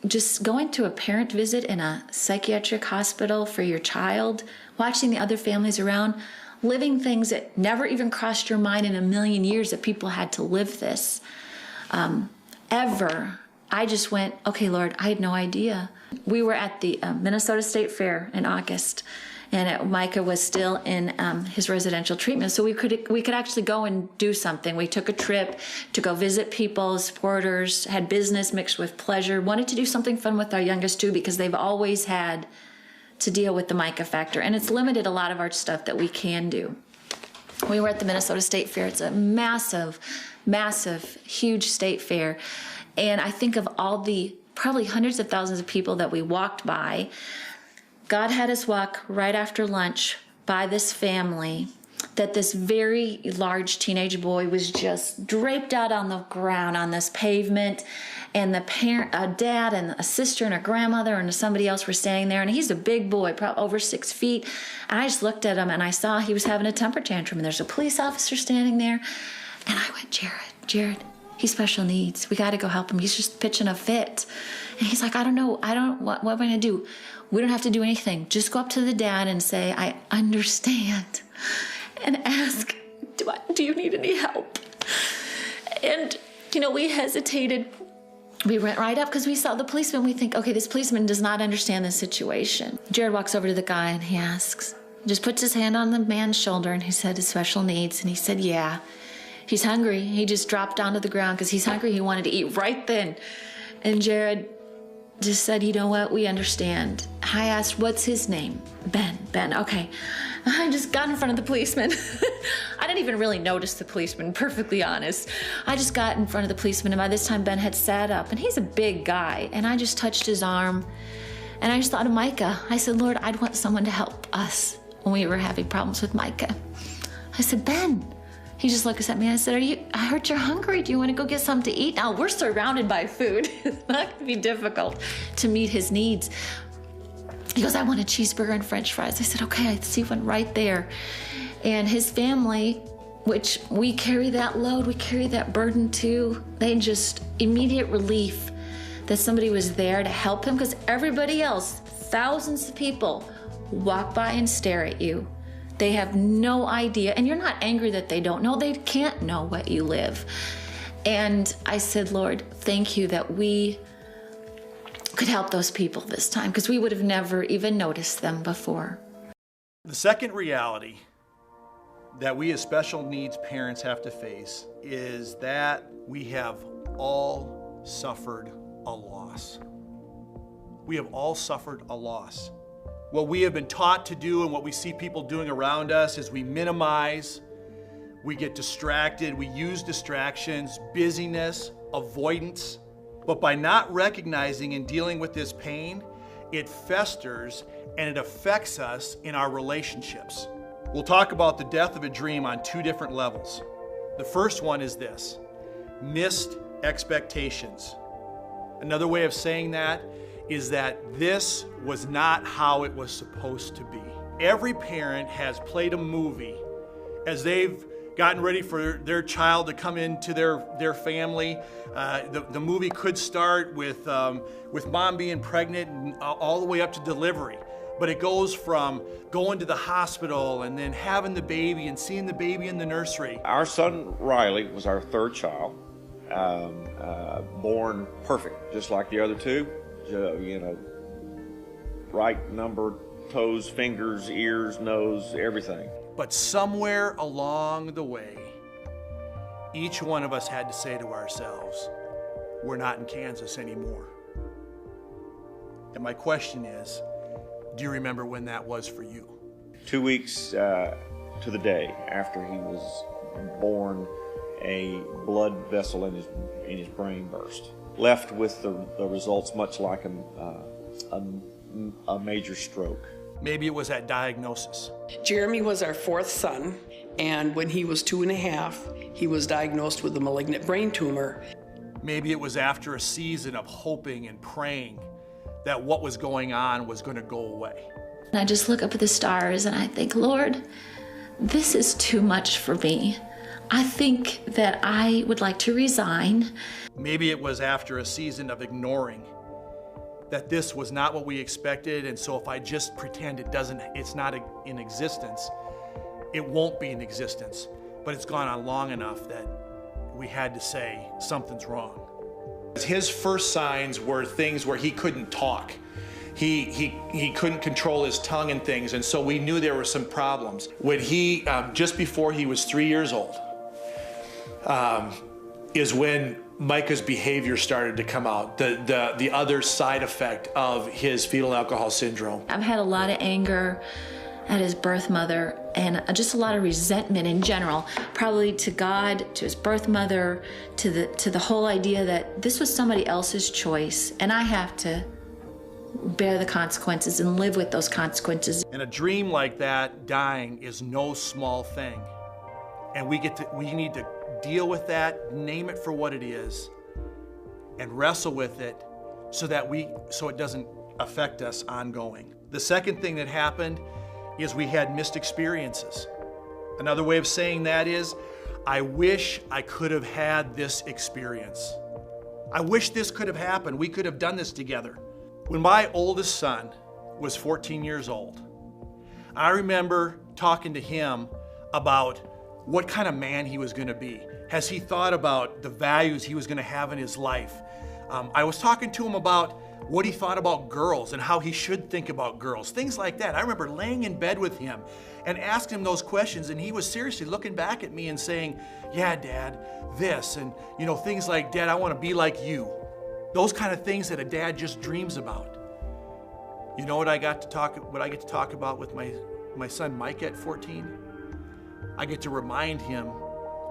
just going to a parent visit in a psychiatric hospital for your child, watching the other families around, living things that never even crossed your mind in a million years that people had to live this, ever. I just went, okay, Lord, I had no idea. We were at the Minnesota State Fair in August, and Micah was still in his residential treatment, so we could actually go and do something. We took a trip to go visit people, supporters, had business mixed with pleasure, wanted to do something fun with our youngest too, because they've always had to deal with the Micah factor, and it's limited a lot of our stuff that we can do. We were at the Minnesota State Fair. It's a massive, massive, huge state fair, and I think of all the probably hundreds of thousands of people that we walked by. God had us walk right after lunch by this family that this very large teenage boy was just draped out on the ground on this pavement, and the parent, a dad and a sister and a grandmother and somebody else were standing there, and he's a big boy, probably over 6 feet, and I just looked at him and I saw he was having a temper tantrum, and there's a police officer standing there, and I went, Jared, he's special needs. We got to go help him. He's just pitching a fit. And he's like, what am I going to do? We don't have to do anything. Just go up to the dad and say, I understand. And ask, do you need any help? And, we hesitated. We went right up because we saw the policeman. We think, okay, this policeman does not understand the situation. Jared walks over to the guy and he asks, just puts his hand on the man's shoulder, and he said his special needs. And he said, yeah. He's hungry. He just dropped down to the ground because he's hungry. He wanted to eat right then. And Jared just said, you know what? We understand. I asked, what's his name? Ben. Okay. I just got in front of the policeman. I didn't even really notice the policeman, perfectly honest. I just got in front of the policeman, and by this time Ben had sat up, and he's a big guy, and I just touched his arm, and I just thought of Micah. I said, Lord, I'd want someone to help us when we were having problems with Micah. I said, Ben. He just looked at me and I said, I heard you're hungry. Do you want to go get something to eat? Now, we're surrounded by food. It's not going to be difficult to meet his needs. He goes, I want a cheeseburger and French fries. I said, okay, I see one right there. And his family, which we carry that load, we carry that burden too, they just immediate relief that somebody was there to help him, because everybody else, thousands of people, walk by and stare at you. They have no idea, and you're not angry that they don't know. They can't know what you live. And I said, Lord, thank you that we could help those people this time, because we would have never even noticed them before. The second reality that we as special needs parents have to face is that we have all suffered a loss. We have all suffered a loss. What we have been taught to do and what we see people doing around us is we minimize, we get distracted, we use distractions, busyness, avoidance. But by not recognizing and dealing with this pain, it festers and it affects us in our relationships. We'll talk about the death of a dream on 2 different levels. The first one is this: missed expectations. Another way of saying that is that this was not how it was supposed to be. Every parent has played a movie as they've gotten ready for their child to come into their family. The movie could start with mom being pregnant and all the way up to delivery. But it goes from going to the hospital and then having the baby and seeing the baby in the nursery. Our son Riley was our 3rd child, born perfect, just like the other 2. Right number, toes, fingers, ears, nose, everything. But somewhere along the way, each one of us had to say to ourselves, we're not in Kansas anymore. And my question is, do you remember when that was for you? 2 weeks to the day after he was born, a blood vessel in his brain burst. Left with the results much like a major stroke. Maybe it was that diagnosis. Jeremy was our 4th son, and when he was 2.5, he was diagnosed with a malignant brain tumor. Maybe it was after a season of hoping and praying that what was going on was going to go away. And I just look up at the stars and I think, Lord, this is too much for me. I think that I would like to resign. Maybe it was after a season of ignoring that this was not what we expected, and so if I just pretend it's not in existence, it won't be in existence. But it's gone on long enough that we had to say something's wrong. His first signs were things where he couldn't talk. He couldn't control his tongue and things, and so we knew there were some problems. When he, just before he was 3 years old, is when Micah's behavior started to come out, the other side effect of his fetal alcohol syndrome. I've had a lot of anger at his birth mother and just a lot of resentment in general, probably to God, to his birth mother, to the whole idea that this was somebody else's choice and I have to bear the consequences and live with those consequences. And a dream like that, dying, is no small thing. And we need to deal with that, name it for what it is, and wrestle with it so it doesn't affect us ongoing. The second thing that happened is we had missed experiences. Another way of saying that is, I wish I could have had this experience. I wish this could have happened. We could have done this together. When my oldest son was 14 years old, I remember talking to him about what kind of man he was going to be. Has he thought about the values he was going to have in his life? I was talking to him about what he thought about girls and how he should think about girls, things like that. I remember laying in bed with him and asking him those questions, and he was seriously looking back at me and saying, yeah, Dad, this, and things like, Dad, I want to be like you. Those kind of things that a dad just dreams about. You know what I get to talk about with my son Mike at 14? I get to remind him,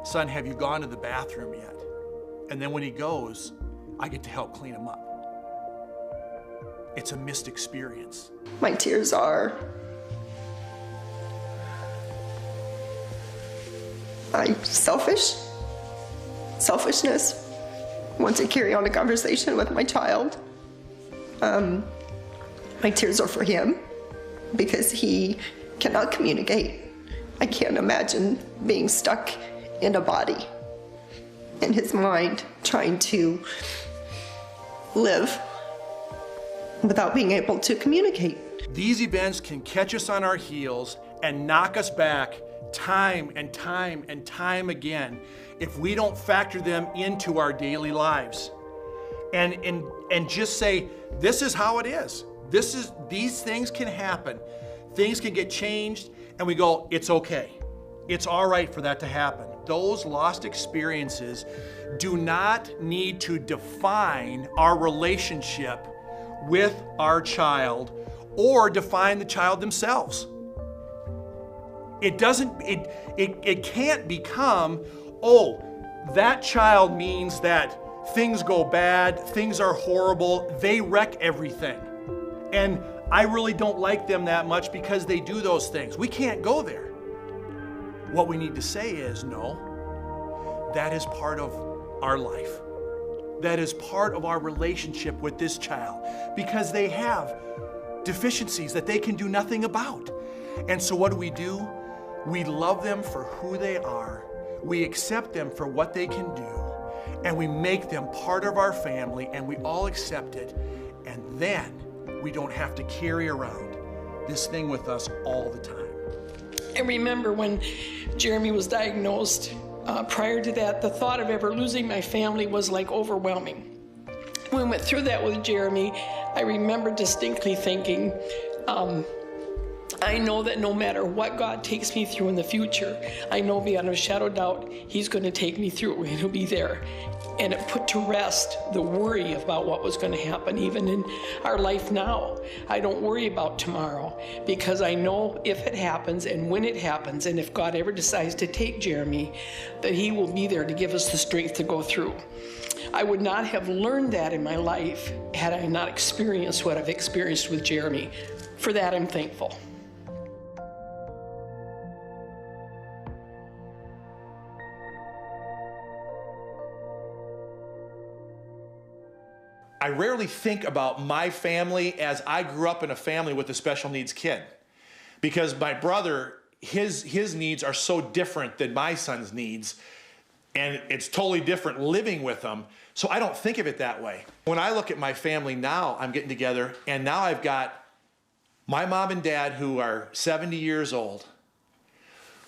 son, have you gone to the bathroom yet? And then when he goes, I get to help clean him up. It's a missed experience. My tears are selfishness. Want to carry on a conversation with my child. My tears are for him because he cannot communicate. I can't imagine being stuck in a body, in his mind, trying to live without being able to communicate. These events can catch us on our heels and knock us back time and time and time again if we don't factor them into our daily lives and just say, this is how it is. These things can happen. Things can get changed, and we go, it's okay. It's all right for that to happen. Those lost experiences do not need to define our relationship with our child or define the child themselves. It can't become, oh, that child means that things go bad, things are horrible, they wreck everything. And I really don't like them that much because they do those things. We can't go there. What we need to say is, no, that is part of our life. That is part of our relationship with this child because they have deficiencies that they can do nothing about. And so what do? We love them for who they are. We accept them for what they can do. And we make them part of our family, and we all accept it. And then we don't have to carry around this thing with us all the time. I remember when Jeremy was diagnosed, prior to that, the thought of ever losing my family was like overwhelming. When we went through that with Jeremy, I remember distinctly thinking, I know that no matter what God takes me through in the future, I know beyond a shadow of doubt, He's going to take me through and He'll be there. And it put to rest the worry about what was going to happen even in our life now. I don't worry about tomorrow because I know if it happens and when it happens and if God ever decides to take Jeremy, that He will be there to give us the strength to go through. I would not have learned that in my life had I not experienced what I've experienced with Jeremy. For that, I'm thankful. I rarely think about my family as I grew up in a family with a special needs kid because my brother, his needs are so different than my son's needs And it's totally different living with them. So I don't think of it that way. When I look at my family now, I'm getting together, and now I've got my mom and dad who are 70 years old,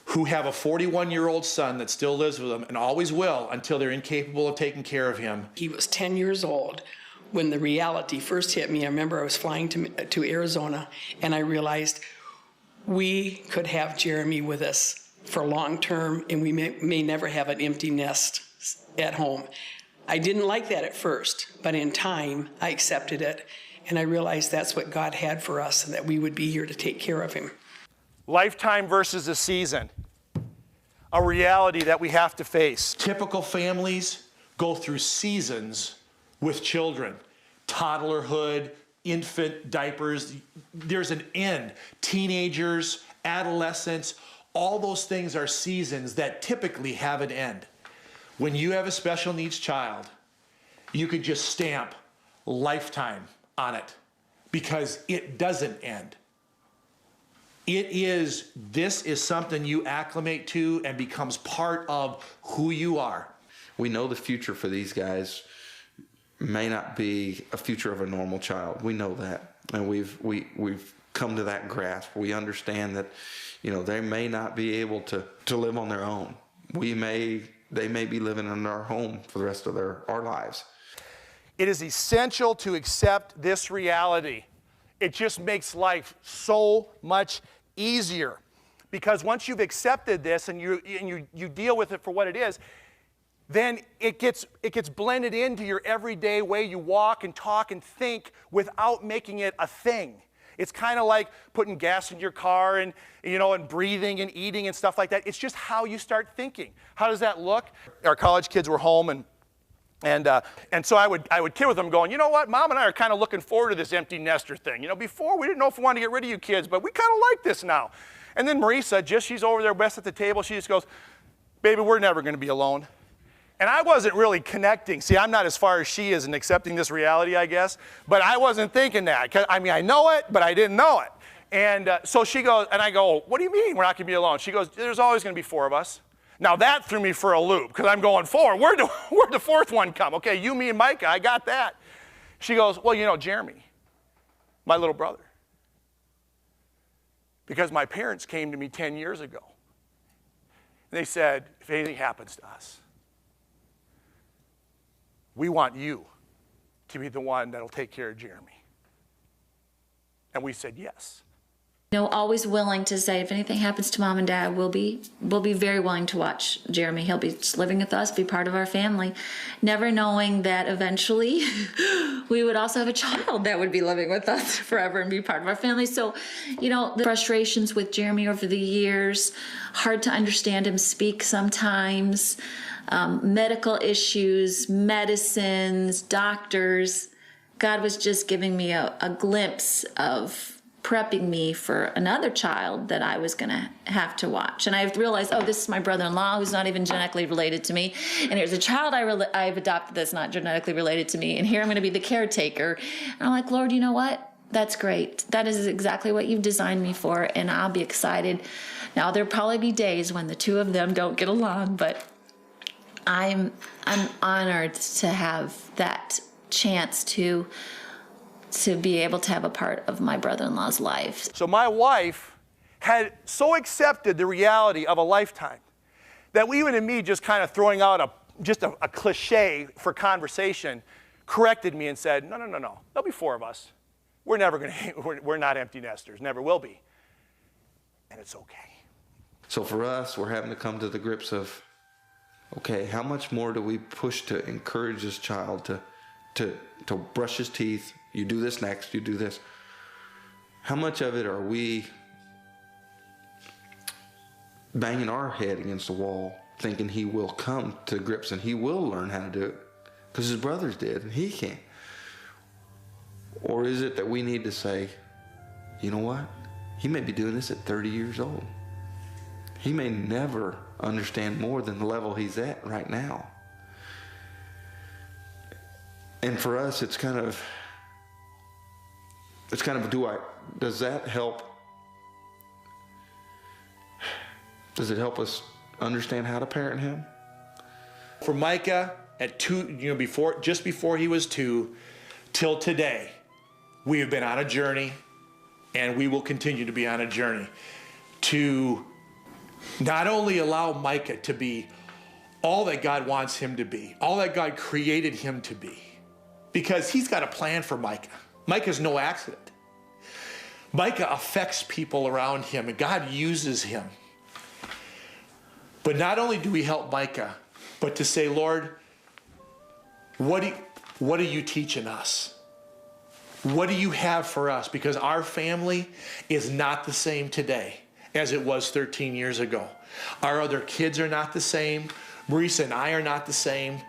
who have a 41-year-old son that still lives with them and always will until they're incapable of taking care of him. He was 10 years old when the reality first hit me. I remember I was flying to Arizona, and I realized we could have Jeremy with us for long term, and we may never have an empty nest at home. I didn't like that at first, but in time, I accepted it, and I realized that's what God had for us, and that we would be here to take care of him. Lifetime versus a season, a reality that we have to face. Typical families go through seasons with children. Toddlerhood, infant diapers, there's an end. Teenagers, adolescents, all those things are seasons that typically have an end. When you have a special needs child, you could just stamp lifetime on it because it doesn't end. This is something you acclimate to and becomes part of who you are. We know the future for these guys may not be a future of a normal child. We know that, and we've come to that grasp. We understand that, they may not be able to live on their own. They may be living in our home for the rest of our lives. It is essential to accept this reality. It just makes life so much easier, because once you've accepted this and you deal with it for what it is, then it gets blended into your everyday way you walk and talk and think without making it a thing. It's kind of like putting gas in your car and breathing and eating and stuff like that. It's just how you start thinking. How does that look? Our college kids were home, and so I would kid with them going, you know what, Mom and I are kind of looking forward to this empty nester thing. Before we didn't know if we wanted to get rid of you kids, but we kind of like this now. And then Marisa, she's over there best at the table, she just goes, baby, we're never going to be alone. And I wasn't really connecting. See, I'm not as far as she is in accepting this reality, I guess. But I wasn't thinking that. I know it, but I didn't know it. And so she goes, and I go, what do you mean we're not going to be alone? She goes, there's always going to be 4 of us. Now that threw me for a loop, because I'm going 4. Where'd the 4th one come? Okay, you, me, and Micah, I got that. She goes, well, Jeremy, my little brother. Because my parents came to me 10 years ago. And they said, if anything happens to us, we want you to be the one that'll take care of Jeremy. And we said yes. Always willing to say, if anything happens to Mom and Dad, we'll be very willing to watch Jeremy. He'll be just living with us, be part of our family, never knowing that eventually we would also have a child that would be living with us forever and be part of our family. So, the frustrations with Jeremy over the years, hard to understand him speak sometimes, medical issues, medicines, doctors. God was just giving me a glimpse of prepping me for another child that I was going to have to watch. And I realized, this is my brother-in-law who's not even genetically related to me. And here's a child I've adopted that's not genetically related to me. And here I'm going to be the caretaker. And I'm like, Lord, you know what? That's great. That is exactly what you've designed me for. And I'll be excited. Now, there'll probably be days when the two of them don't get along, but I'm honored to have that chance to be able to have a part of my brother-in-law's life. So my wife had so accepted the reality of a lifetime that even in me just kind of throwing out a cliche for conversation, corrected me and said, no, there'll be 4 of us. We're not empty nesters, never will be. And it's okay. So for us, we're having to come to the grips of, okay, how much more do we push to encourage this child to brush his teeth? You do this next, you do this. How much of it are we banging our head against the wall, thinking he will come to grips and he will learn how to do it because his brothers did and he can't? Or is it that we need to say, you know what? He may be doing this at 30 years old. He may never understand more than the level he's at right now. And for us, it's kind of, does that help? Does it help us understand how to parent him? For Micah at 2, just before he was 2, till today, we have been on a journey, and we will continue to be on a journey to not only allow Micah to be all that God wants him to be, all that God created him to be, because he's got a plan for Micah. Micah's no accident. Micah affects people around him, and God uses him. But not only do we help Micah, but to say, Lord, what are you teaching us? What do you have for us? Because our family is not the same today as it was 13 years ago. Our other kids are not the same. Marisa and I are not the same.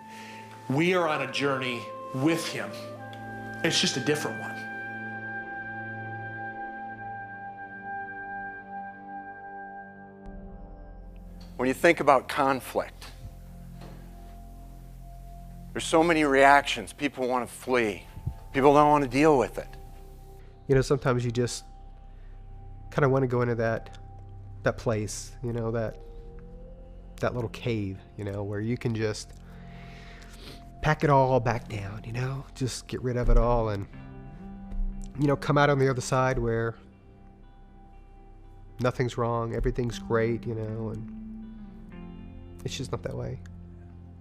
We are on a journey with him. It's just a different one. When you think about conflict, there's so many reactions. People want to flee. People don't want to deal with it. You know, sometimes you just kind of want to go into that place, you know, that little cave, you know, where you can just pack it all back down, you know, just get rid of it all and, you know, come out on the other side where nothing's wrong, everything's great, you know, and it's just not that way.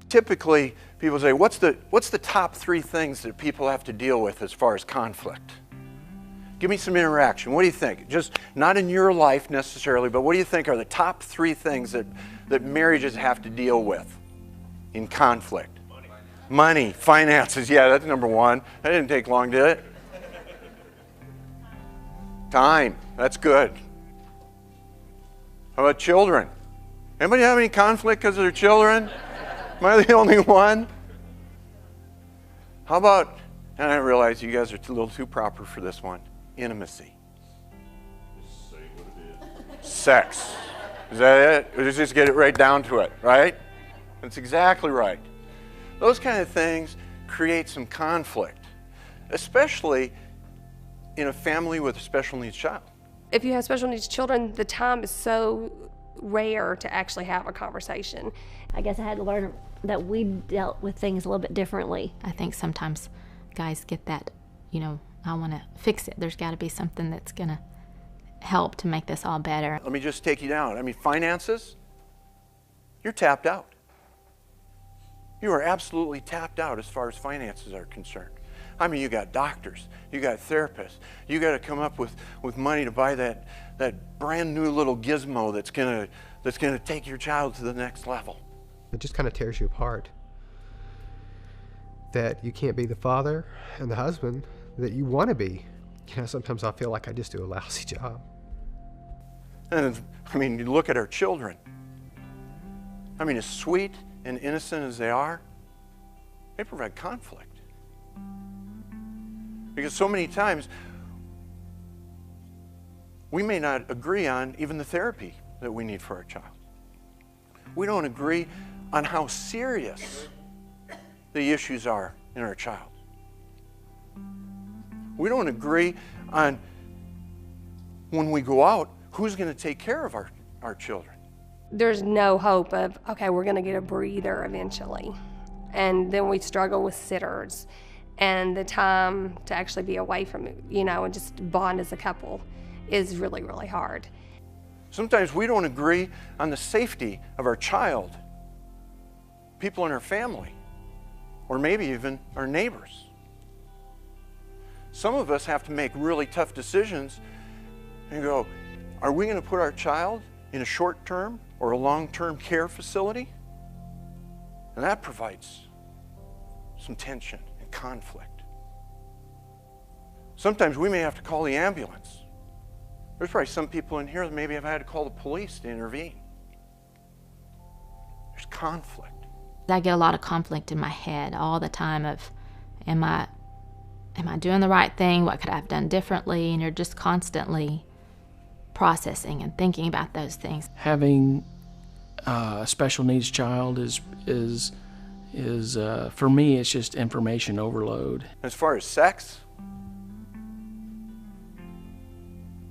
Typically, people say, what's the top 3 things that people have to deal with as far as conflict? Give me some interaction. What do you think? Just not in your life necessarily, but what do you think are the top 3 things that marriages have to deal with in conflict? Money, finances, yeah, that's number 1. That didn't take long, did it? Time, that's good. How about children? Anybody have any conflict because of their children? Am I the only one? How about, and I realize you guys are a little too proper for this one, intimacy. Just say what it is. Sex. Is that it? Or just get it right down to it, right? That's exactly right. Those kind of things create some conflict, especially in a family with a special needs child. If you have special needs children, the time is so rare to actually have a conversation. I guess I had to learn that we dealt with things a little bit differently. I think sometimes guys get that, you know, I want to fix it. There's got to be something that's going to help to make this all better. Let me just take you down. I mean, finances, you're tapped out. You are absolutely tapped out as far as finances are concerned. I mean, you got doctors, you got therapists, you got to come up with money to buy that brand new little gizmo that's gonna take your child to the next level. It just kind of tears you apart. That you can't be the father and the husband that you want to be. You know, sometimes I feel like I just do a lousy job. And I mean, you look at our children. I mean, as sweet and innocent as they are, they provide conflict. Because so many times, we may not agree on even the therapy that we need for our child. We don't agree on how serious the issues are in our child. We don't agree on when we go out, who's going to take care of our children. There's no hope of, okay, we're going to get a breather eventually. And then we struggle with sitters. And the time to actually be away from it, you know, and just bond as a couple is really, really hard. Sometimes we don't agree on the safety of our child, people in our family, or maybe even our neighbors. Some of us have to make really tough decisions and go, are we going to put our child in a short-term or a long-term care facility? And that provides some tension and conflict. Sometimes we may have to call the ambulance. There's probably some people in here that maybe have had to call the police to intervene. There's conflict. I get a lot of conflict in my head all the time of, am I doing the right thing? What could I have done differently? And you're just constantly processing and thinking about those things. Having a special needs child is for me, it's just information overload. As far as sex,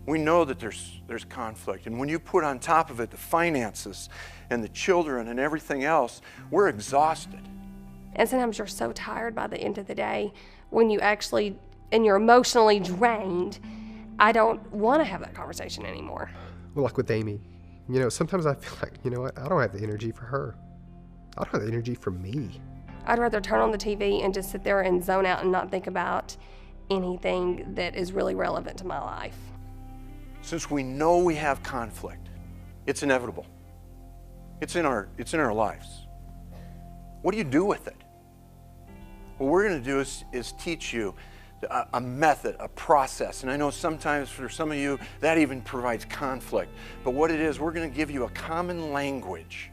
We know that there's conflict. And when you put on top of it the finances and the children and everything else, we're exhausted. And sometimes you're so tired by the end of the day when you actually, and you're emotionally drained, I don't want to have that conversation anymore. Well, like with Amy, you know, sometimes I feel like, you know what, I don't have the energy for her. I don't have the energy for me. I'd rather turn on the TV and just sit there and zone out and not think about anything that is really relevant to my life. Since we know we have conflict, it's inevitable. It's in our lives. What do you do with it? What we're going to do is teach you a method, a process. And I know sometimes for some of you that even provides conflict. But what it is, we're going to give you a common language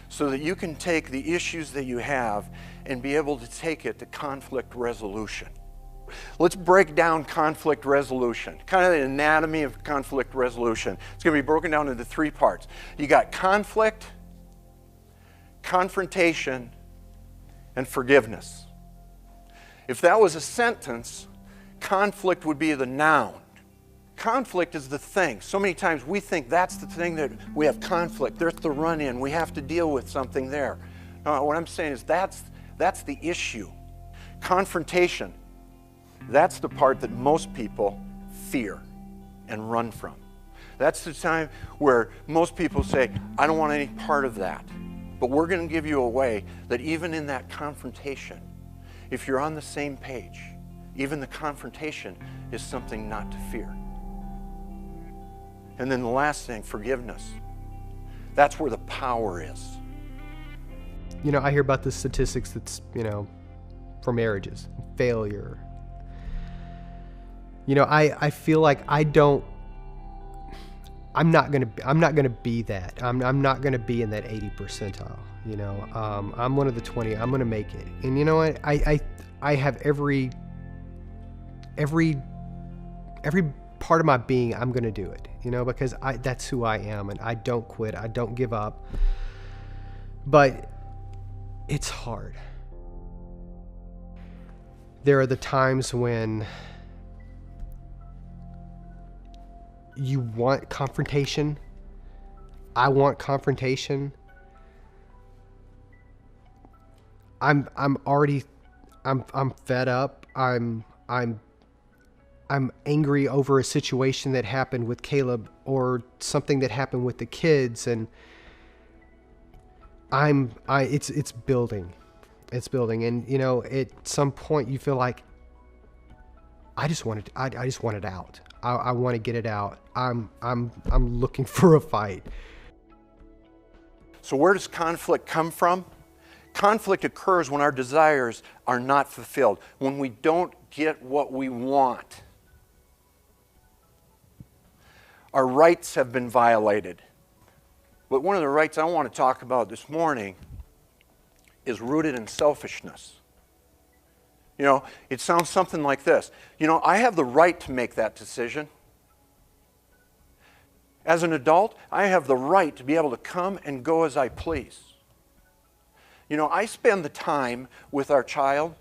so that you can take the issues that you have and be able to take it to conflict resolution. Let's break down conflict resolution, kind of the anatomy of conflict resolution. It's going to be broken down into 3 parts. You got conflict, confrontation, and forgiveness. If that was a sentence, conflict would be the noun. Conflict is the thing. So many times we think that's the thing that we have conflict. There's the run-in. We have to deal with something there. No, what I'm saying is that's the issue. Confrontation, that's the part that most people fear and run from. That's the time where most people say, I don't want any part of that. But we're going to give you a way that even in that confrontation, if you're on the same page, even the confrontation is something not to fear. And then the last thing, forgiveness. That's where the power is. You know, I hear about the statistics that's, you know, for marriages, failure. You know, I feel like I'm not gonna be that. I'm not gonna be in that 80 percentile. You know, I'm one of the 20. I'm gonna make it. And you know what? I have every part of my being. I'm gonna do it. You know, because that's who I am, and I don't quit. I don't give up. But it's hard. There are the times when you want confrontation. I want confrontation. I'm fed up. I'm angry over a situation that happened with Caleb or something that happened with the kids, and it's building. It's building, and you know, at some point you feel like I just want it out. I want to get it out. I'm looking for a fight. So where does conflict come from? Conflict occurs when our desires are not fulfilled, when we don't get what we want. Our rights have been violated. But one of the rights I want to talk about this morning is rooted in selfishness. You know, it sounds something like this. You know, I have the right to make that decision. As an adult, I have the right to be able to come and go as I please. You know, I spend the time with our child,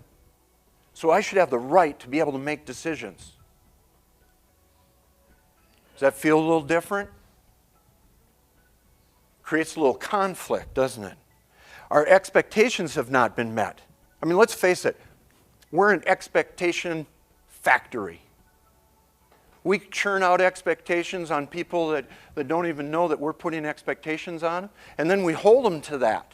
so I should have the right to be able to make decisions. Does that feel a little different? Creates a little conflict, doesn't it? Our expectations have not been met. I mean, let's face it. We're an expectation factory. We churn out expectations on people that don't even know that we're putting expectations on them, and then we hold them to that,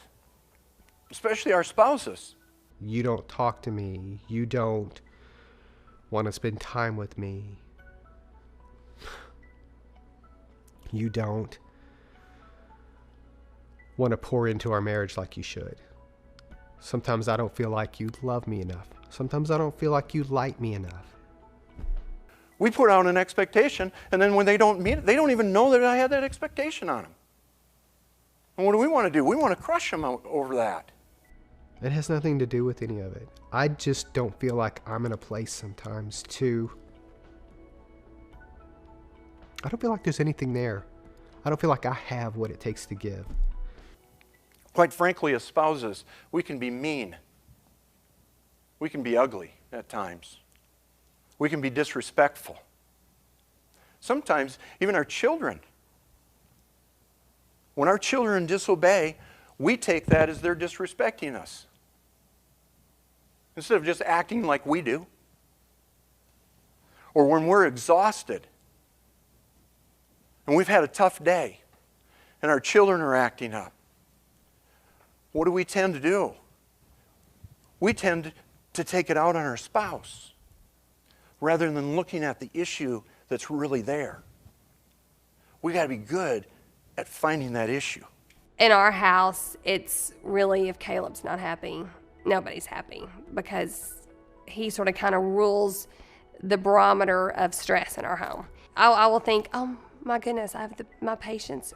especially our spouses. You don't talk to me. You don't want to spend time with me. You don't want to pour into our marriage like you should. Sometimes I don't feel like you love me enough. Sometimes I don't feel like you like me enough. We put out an expectation, and then when they don't meet it, they don't even know that I had that expectation on them. And what do we want to do? We want to crush them over that. It has nothing to do with any of it. I just don't feel like I'm in a place sometimes I don't feel like there's anything there. I don't feel like I have what it takes to give. Quite frankly, as spouses, we can be mean. We can be ugly at times. We can be disrespectful. Sometimes even our children. When our children disobey, we take that as they're disrespecting us, instead of just acting like we do. Or when we're exhausted and we've had a tough day and our children are acting up, what do we tend to do? We tend to take it out on our spouse rather than looking at the issue that's really there. We got to be good at finding that issue. In our house, it's really, if Caleb's not happy, nobody's happy, because he sort of kind of rules the barometer of stress in our home. I will think, oh my goodness, my patience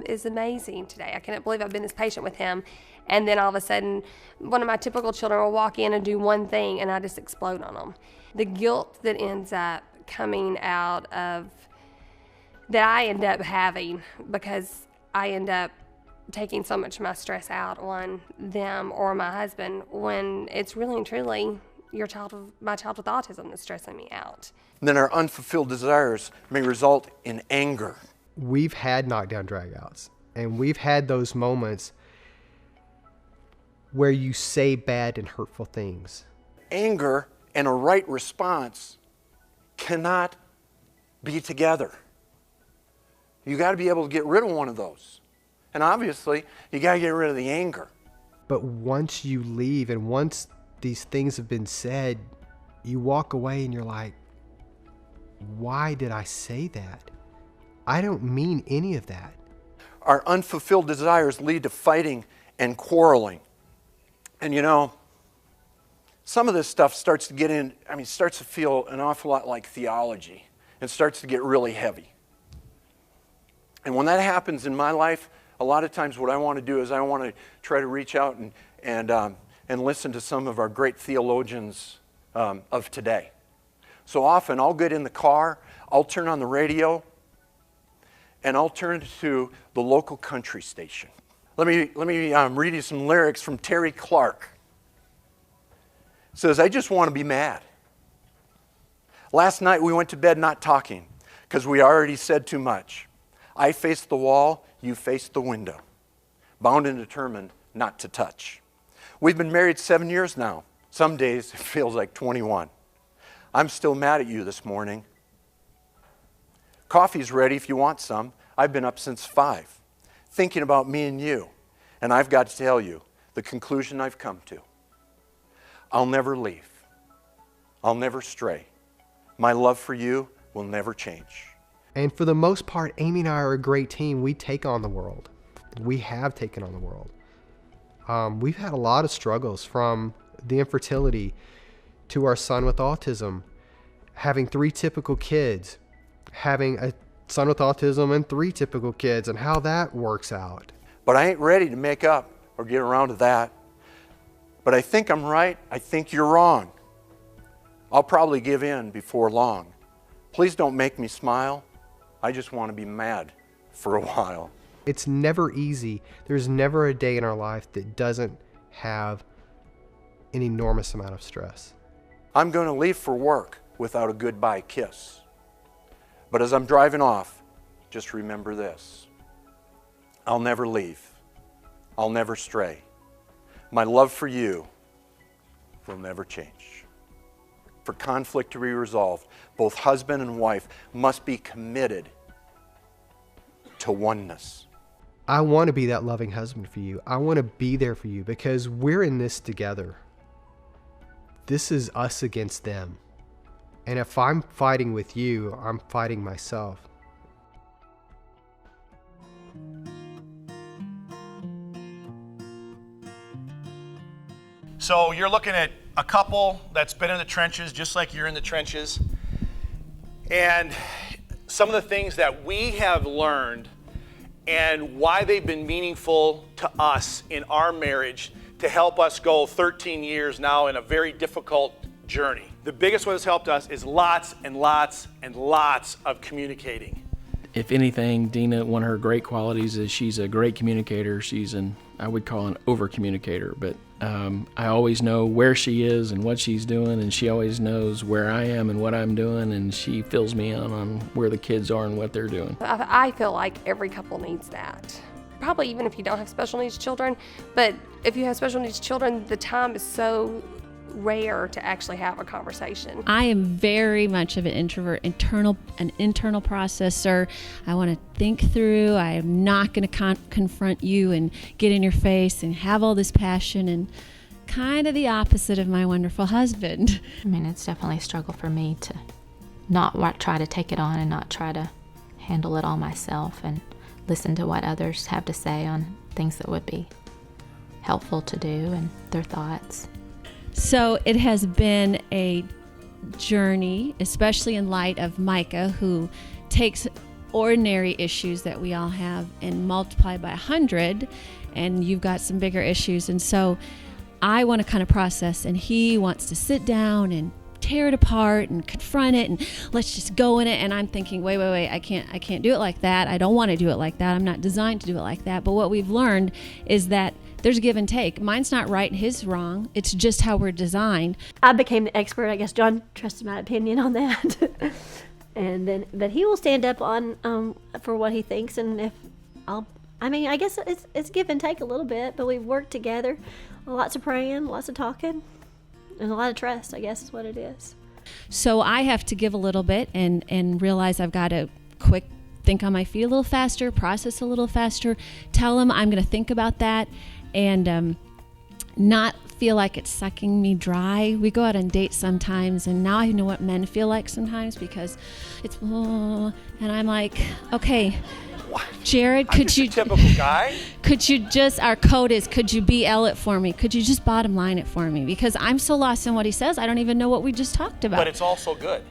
is amazing today. I cannot believe I've been this patient with him. And then all of a sudden, one of my typical children will walk in and do one thing, and I just explode on them. The guilt that ends up coming out of, that I end up having, because I end up taking so much of my stress out on them or my husband, when it's really and truly my child with autism that's stressing me out. And then our unfulfilled desires may result in anger. We've had knockdown dragouts, and we've had those moments where you say bad and hurtful things. Anger and a right response cannot be together. You got to be able to get rid of one of those. And obviously, you got to get rid of the anger. But once you leave and once these things have been said, you walk away and you're like, why did I say that? I don't mean any of that. Our unfulfilled desires lead to fighting and quarreling. And you know, some of this stuff starts to feel an awful lot like theology. It starts to get really heavy. And when that happens in my life, a lot of times what I want to do is I want to try to reach out and listen to some of our great theologians of today. So often I'll get in the car, I'll turn on the radio, and I'll turn to the local country station. Let me read you some lyrics from Terry Clark. It says, I just want to be mad. Last night we went to bed not talking because we already said too much. I faced the wall, you faced the window. Bound and determined not to touch. We've been married 7 years now. Some days it feels like 21. I'm still mad at you this morning. Coffee's ready if you want some. I've been up since 5, thinking about me and you. And I've got to tell you the conclusion I've come to. I'll never leave. I'll never stray. My love for you will never change. And for the most part, Amy and I are a great team. We take on the world. We have taken on the world. We've had a lot of struggles, from the infertility to our son with autism, having 3 typical kids, having a son with autism and 3 typical kids, and how that works out. But I ain't ready to make up or get around to that. But I think I'm right. I think you're wrong. I'll probably give in before long. Please don't make me smile. I just want to be mad for a while. It's never easy. There's never a day in our life that doesn't have an enormous amount of stress. I'm going to leave for work without a goodbye kiss. But as I'm driving off, just remember this. I'll never leave. I'll never stray. My love for you will never change. For conflict to be resolved, both husband and wife must be committed to oneness. I want to be that loving husband for you. I want to be there for you because we're in this together. This is us against them. And if I'm fighting with you, I'm fighting myself. So you're looking at a couple that's been in the trenches, just like you're in the trenches. And some of the things that we have learned and why they've been meaningful to us in our marriage to help us go 13 years now in a very difficult journey. The biggest one that's helped us is lots and lots and lots of communicating. If anything, Dina, one of her great qualities is she's a great communicator. She's I would call an over communicator, but I always know where she is and what she's doing, and she always knows where I am and what I'm doing, and she fills me in on where the kids are and what they're doing. I feel like every couple needs that. Probably even if you don't have special needs children, but if you have special needs children, the time is so rare to actually have a conversation. I am very much of an introvert, an internal processor. I want to think through. I am not going to confront you and get in your face and have all this passion, and kind of the opposite of my wonderful husband. I mean, it's definitely a struggle for me to not try to take it on and not try to handle it all myself and listen to what others have to say on things that would be helpful to do and their thoughts. So it has been a journey, especially in light of Micah, who takes ordinary issues that we all have and multiply by 100, and you've got some bigger issues. And so I want to kind of process, and he wants to sit down and tear it apart and confront it and let's just go in it. And I'm thinking, wait, I can't do it like that. I don't want to do it like that. I'm not designed to do it like that. But what we've learned is that there's give and take. Mine's not right and his wrong. It's just how we're designed. I became the expert. I guess John trusted my opinion on that. But he will stand up on for what he thinks, and I guess it's give and take a little bit, but we've worked together. Lots of praying, lots of talking, and a lot of trust, I guess is what it is. So I have to give a little bit and realize I've got to think on my feet a little faster, process a little faster, tell him I'm going to think about that, and not feel like it's sucking me dry. We go out on dates sometimes, and now I know what men feel like sometimes, because it's, and I'm like, okay, What? Jared, could you, a typical guy? Could you just, our code is, could you BL it for me? Could you just bottom line it for me? Because I'm so lost in what he says, I don't even know what we just talked about. But it's also good.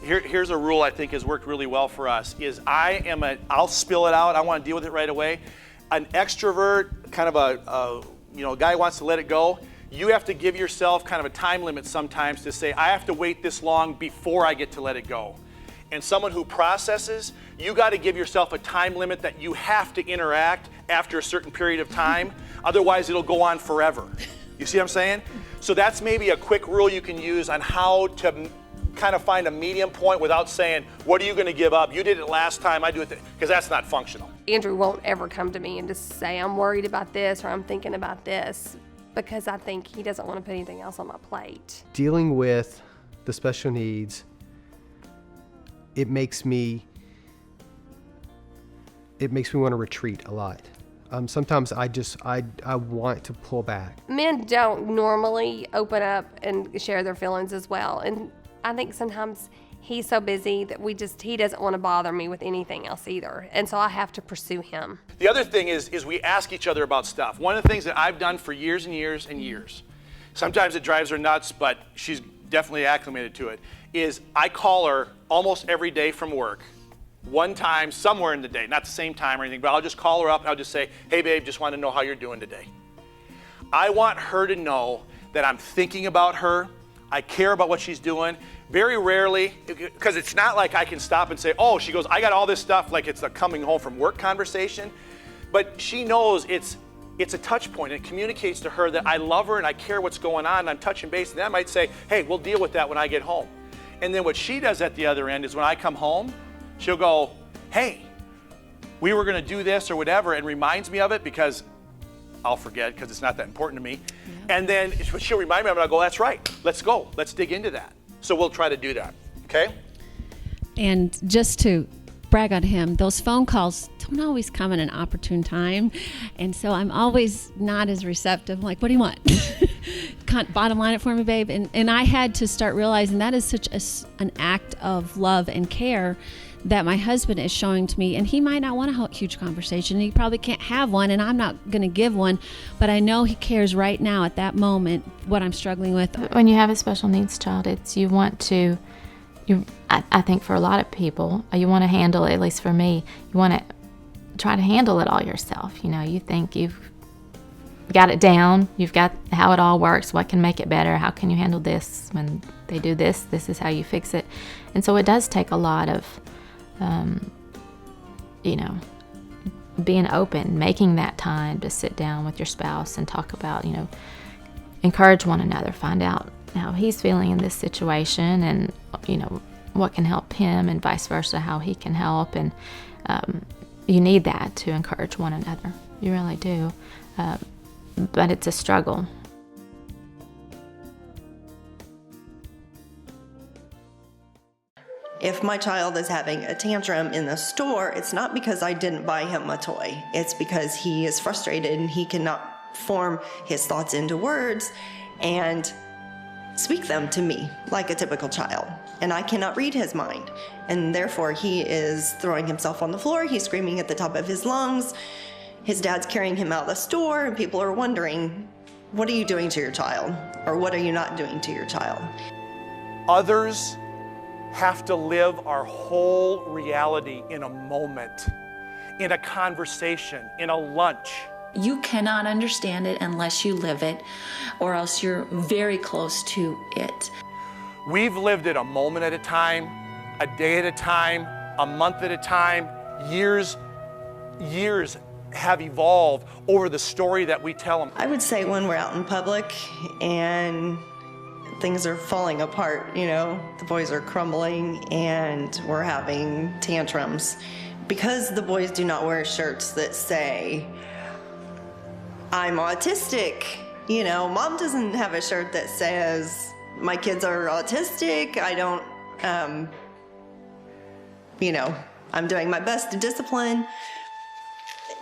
Here's a rule I think has worked really well for us, is I'll spill it out, I want to deal with it right away. An extrovert, kind of a guy who wants to let it go, you have to give yourself kind of a time limit sometimes to say, I have to wait this long before I get to let it go. And someone who processes, you got to give yourself a time limit that you have to interact after a certain period of time, otherwise it'll go on forever. You see what I'm saying? So that's maybe a quick rule you can use on how to kind of find a medium point without saying, what are you going to give up? You did it last time, I do it, because that's not functional. Andrew won't ever come to me and just say, I'm worried about this or I'm thinking about this, because I think he doesn't want to put anything else on my plate. Dealing with the special needs, it makes me want to retreat a lot. Sometimes I want to pull back. Men don't normally open up and share their feelings as well, and I think sometimes he's so busy that he doesn't want to bother me with anything else either, and so I have to pursue him. The other thing is we ask each other about stuff. One of the things that I've done for years and years and years, sometimes it drives her nuts, but she's definitely acclimated to it, is I call her almost every day from work, one time somewhere in the day, not the same time or anything, but I'll just call her up and I'll just say, hey babe, just want to know how you're doing today. I want her to know that I'm thinking about her, I care about what she's doing. Very rarely, because it's not like I can stop and say, oh, she goes, I got all this stuff, like it's a coming home from work conversation, but she knows it's a touch point. It communicates to her that I love her and I care what's going on and I'm touching base, and then I might say, hey, we'll deal with that when I get home. And then what she does at the other end is when I come home, she'll go, hey, we were going to do this or whatever, and reminds me of it because I'll forget because it's not that important to me. Yeah. And then she'll remind me of it, and I'll go, that's right, let's go. Let's dig into that. So we'll try to do that, okay? And just to brag on him, those phone calls don't always come at an opportune time. And so I'm always not as receptive. Like, what do you want? Bottom line it for me, babe. And I had to start realizing that is such an act of love and care that my husband is showing to me. And he might not want a huge conversation. He probably can't have one, and I'm not going to give one. But I know he cares right now at that moment what I'm struggling with. When you have a special needs child, I think for a lot of people, you want to handle it, at least for me, you want to try to handle it all yourself. You think you've got it down, you've got how it all works, what can make it better, how can you handle this when they do this is how you fix it. being open, making that time to sit down with your spouse and talk about, encourage one another, find out how he's feeling in this situation, and what can help him, and vice versa, how he can help. And you need that to encourage one another. You really do. But it's a struggle. If my child is having a tantrum in the store, it's not because I didn't buy him a toy. It's because he is frustrated and he cannot form his thoughts into words and speak them to me like a typical child. And I cannot read his mind. And therefore he is throwing himself on the floor. He's screaming at the top of his lungs. His dad's carrying him out of the store, and people are wondering, what are you doing to your child? Or what are you not doing to your child? Others have to live our whole reality in a moment, in a conversation, in a lunch. You cannot understand it unless you live it, or else you're very close to it. We've lived it a moment at a time, a day at a time, a month at a time. Years have evolved over the story that we tell them. I would say when we're out in public and things are falling apart, the boys are crumbling and we're having tantrums. Because the boys do not wear shirts that say, I'm autistic. Mom doesn't have a shirt that says, my kids are autistic. I don't, I'm doing my best to discipline.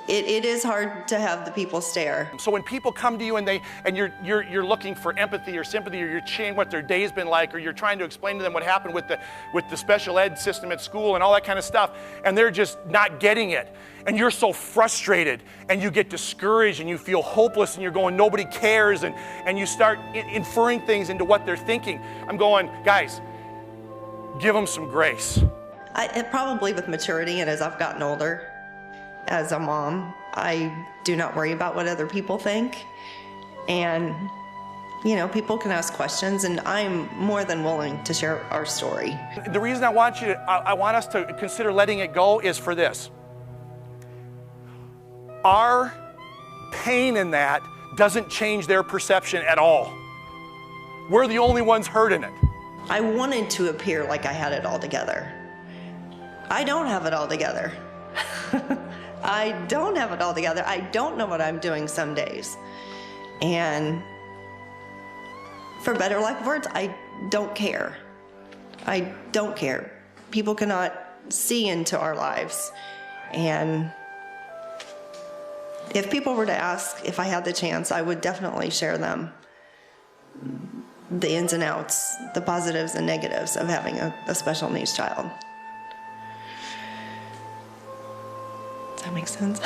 It is hard to have the people stare. So when people come to you and you're looking for empathy or sympathy, or you're sharing what their day's been like, or you're trying to explain to them what happened with the special ed system at school and all that kind of stuff, and they're just not getting it, and you're so frustrated, and you get discouraged, and you feel hopeless, and you're going, nobody cares, and you start inferring things into what they're thinking. I'm going, guys, give them some grace. Probably with maturity, and as I've gotten older, as a mom, I do not worry about what other people think. And, people can ask questions, and I'm more than willing to share our story. The reason I want us to consider letting it go is for this. Our pain in that doesn't change their perception at all. We're the only ones hurting it. I wanted to appear like I had it all together. I don't have it all together. I don't have it all together. I don't know what I'm doing some days. And for better lack of words, I don't care. I don't care. People cannot see into our lives. And if people were to ask if I had the chance, I would definitely share them. The ins and outs, the positives and negatives of having a special needs child. Does that make sense?